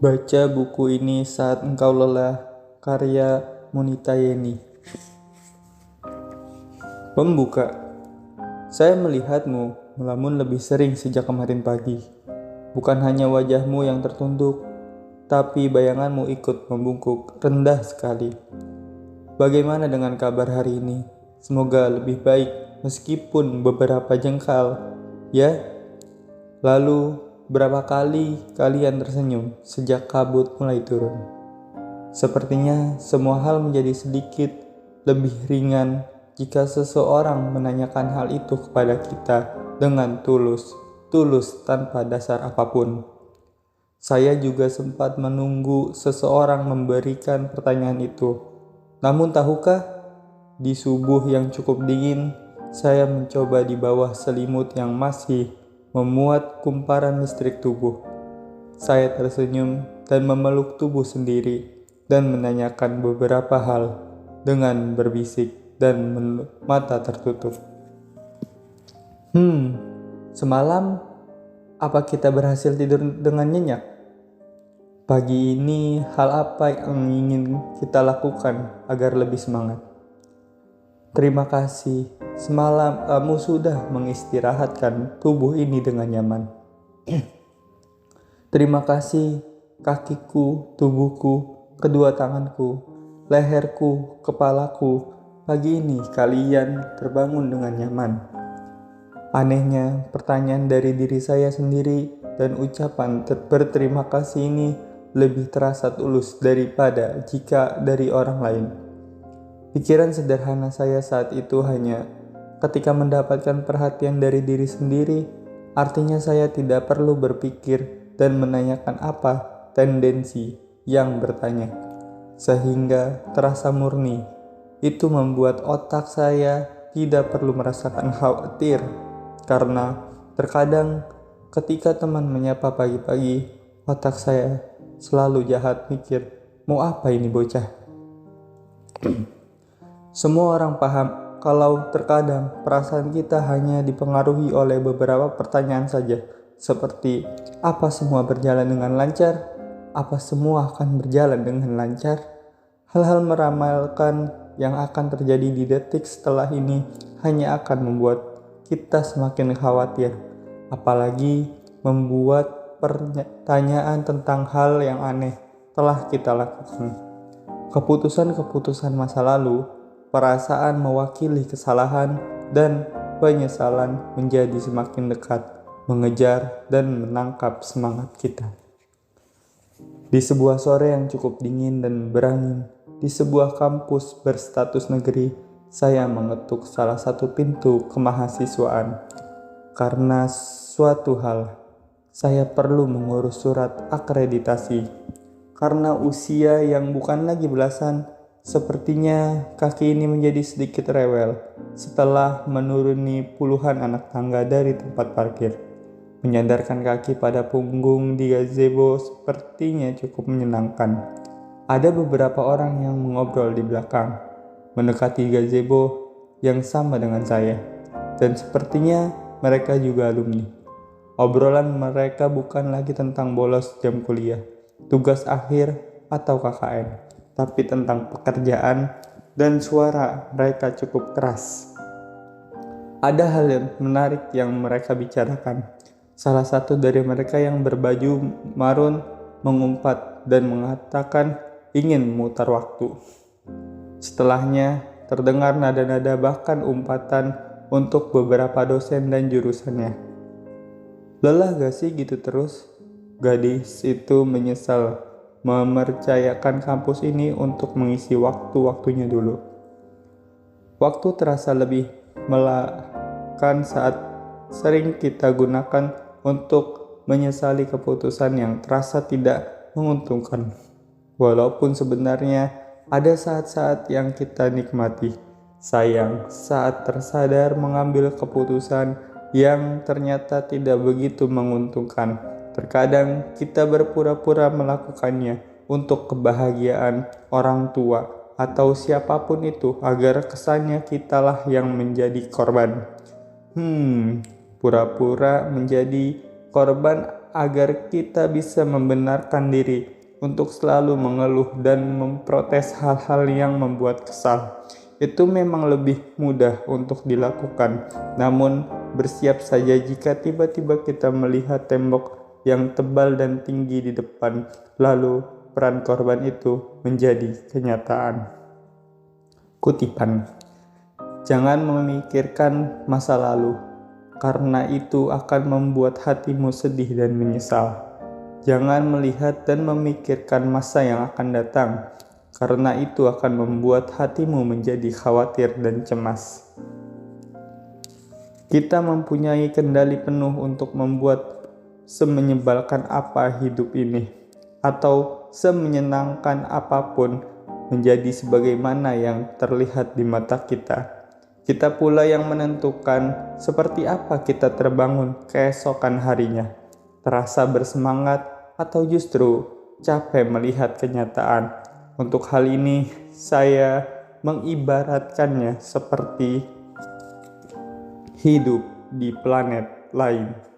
Baca buku ini saat engkau lelah, karya Monita Yeni. Pembuka. Saya melihatmu melamun lebih sering sejak kemarin pagi. Bukan hanya wajahmu yang tertunduk, tapi bayanganmu ikut membungkuk rendah sekali. Bagaimana dengan kabar hari ini? Semoga lebih baik meskipun beberapa jengkal, ya? Lalu, berapa kali kalian tersenyum sejak kabut mulai turun? Sepertinya semua hal menjadi sedikit lebih ringan jika seseorang menanyakan hal itu kepada kita dengan tulus tanpa dasar apapun. Saya juga sempat menunggu seseorang memberikan pertanyaan itu. Namun tahukah, di subuh yang cukup dingin, saya mencoba di bawah selimut yang masih memuat kumparan listrik tubuh. Saya tersenyum dan memeluk tubuh sendiri dan menanyakan beberapa hal dengan berbisik dan mata tertutup. Semalam apa kita berhasil tidur dengan nyenyak? Pagi ini hal apa yang ingin kita lakukan agar lebih semangat? Terima kasih, semalam kamu sudah mengistirahatkan tubuh ini dengan nyaman. Terima kasih, kakiku, tubuhku, kedua tanganku, leherku, kepalaku. Pagi ini kalian terbangun dengan nyaman. Anehnya, pertanyaan dari diri saya sendiri dan ucapan berterima kasih ini lebih terasa tulus daripada jika dari orang lain. Pikiran sederhana saya saat itu hanya ketika mendapatkan perhatian dari diri sendiri, artinya saya tidak perlu berpikir dan menanyakan apa tendensi yang bertanya, sehingga terasa murni. Itu membuat otak saya tidak perlu merasakan khawatir, karena terkadang ketika teman menyapa pagi-pagi, otak saya selalu jahat mikir, mau apa ini bocah? Semua orang paham kalau terkadang perasaan kita hanya dipengaruhi oleh beberapa pertanyaan saja, seperti apa semua berjalan dengan lancar? Apa semua akan berjalan dengan lancar? Hal-hal meramalkan yang akan terjadi di detik setelah ini hanya akan membuat kita semakin khawatir, apalagi membuat pertanyaan tentang hal yang aneh telah kita lakukan. Keputusan-keputusan masa lalu, perasaan mewakili kesalahan, dan penyesalan menjadi semakin dekat, mengejar dan menangkap semangat kita. Di sebuah sore yang cukup dingin dan berangin, di sebuah kampus berstatus negeri, saya mengetuk salah satu pintu kemahasiswaan. Karena suatu hal, saya perlu mengurus surat akreditasi. Karena usia yang bukan lagi belasan, sepertinya kaki ini menjadi sedikit rewel setelah menuruni puluhan anak tangga dari tempat parkir. Menyandarkan kaki pada punggung di gazebo sepertinya cukup menyenangkan. Ada beberapa orang yang mengobrol di belakang, mendekati gazebo yang sama dengan saya, dan sepertinya mereka juga alumni. Obrolan mereka bukan lagi tentang bolos jam kuliah, tugas akhir, atau KKN, tapi tentang pekerjaan, dan suara mereka cukup keras. Ada hal yang menarik yang mereka bicarakan. Salah satu dari mereka yang berbaju marun mengumpat dan mengatakan ingin memutar waktu. Setelahnya terdengar nada-nada bahkan umpatan untuk beberapa dosen dan jurusannya. Lelah gak sih gitu terus? Gadis itu menyesal mempercayakan kampus ini untuk mengisi waktu-waktunya dulu. Waktu terasa lebih melelahkan saat sering kita gunakan untuk menyesali keputusan yang terasa tidak menguntungkan. Walaupun sebenarnya ada saat-saat yang kita nikmati. Sayang, saat tersadar mengambil keputusan yang ternyata tidak begitu menguntungkan. Terkadang kita berpura-pura melakukannya untuk kebahagiaan orang tua atau siapapun itu agar kesannya kitalah yang menjadi korban. Pura-pura menjadi korban agar kita bisa membenarkan diri untuk selalu mengeluh dan memprotes hal-hal yang membuat kesal. Itu memang lebih mudah untuk dilakukan, namun bersiap saja jika tiba-tiba kita melihat tembok yang tebal dan tinggi di depan, lalu peran korban itu menjadi kenyataan. Kutipan, jangan memikirkan masa lalu, karena itu akan membuat hatimu sedih dan menyesal. Jangan melihat dan memikirkan masa yang akan datang, karena itu akan membuat hatimu menjadi khawatir dan cemas. Kita mempunyai kendali penuh untuk membuat semenyebalkan apa hidup ini, atau semenyenangkan apapun menjadi sebagaimana yang terlihat di mata kita. Kita pula yang menentukan seperti apa kita terbangun keesokan harinya, terasa bersemangat atau justru capek melihat kenyataan. Untuk hal ini, saya mengibaratkannya seperti hidup di planet lain.